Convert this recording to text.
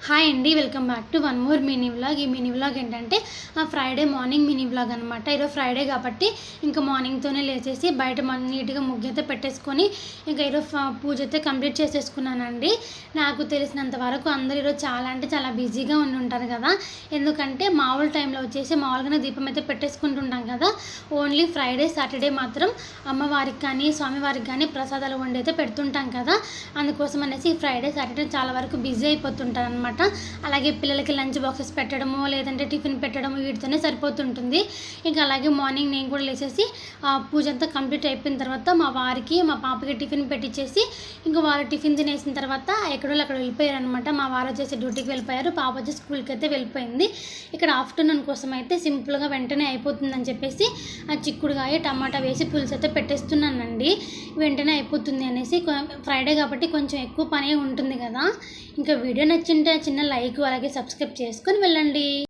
Hi అండి, welcome back to one more mini vlog. ఈ mini vlog ఏంటంటే Friday morning mini vlog అనమాట. ఈరోజు ఫ్రైడే కాబట్టి ఇంకా మార్నింగ్తోనే లేచేసి బయట నీట్గా ముగ్గు అయితే పెట్టేసుకొని ఇంకా ఈరోజు పూజ అయితే కంప్లీట్ చేసేసుకున్నానండి. నాకు తెలిసినంత వరకు అందరూ ఈరోజు చాలా అంటే చాలా బిజీగా ఉండి ఉంటారు కదా. ఎందుకంటే మామూలు టైంలో వచ్చేసి మామూలుగానే దీపం అయితే పెట్టేసుకుంటుంటాం కదా. ఓన్లీ ఫ్రైడే సాటర్డే మాత్రం అమ్మవారికి కానీ స్వామివారికి కానీ ప్రసాదాలు వండి అయితే పెడుతుంటాం కదా. అందుకోసం అనేసి ఫ్రైడే సాటర్డే చాలా వరకు బిజీ అయిపోతుంటారు అనమాట. అలాగే పిల్లలకి లంచ్ బాక్సెస్ పెట్టడము లేదంటే టిఫిన్ పెట్టడము వీటితోనే సరిపోతుంటుంది. ఇంకా అలాగే మార్నింగ్ నేను కూడా లేచేసి పూజ అంతా కంప్లీట్ అయిపోయిన తర్వాత మా వారికి మా పాపకి టిఫిన్ పెట్టించేసి ఇంకా వారు టిఫిన్ తినేసిన తర్వాత ఎక్కడో అక్కడ వెళ్ళిపోయారు అనమాట. మా వారు వచ్చేసి డ్యూటీకి వెళ్ళిపోయారు, పాప వచ్చి స్కూల్కి అయితే వెళ్ళిపోయింది. ఇక్కడ ఆఫ్టర్నూన్ కోసం అయితే సింపుల్గా వెంటనే అయిపోతుందని చెప్పేసి చిక్కుడుగాయ టమాటా వేసి పులుసు అయితే పెట్టేస్తున్నానండి. వెంటనే అయిపోతుంది అనేసి, ఫ్రైడే కాబట్టి కొంచెం ఎక్కువ పనే ఉంటుంది కదా. ఇంకా వీడియో నచ్చింటే చిన్న లైక్ అలాగే సబ్స్క్రైబ్ చేసుకొని వెళ్ళండి.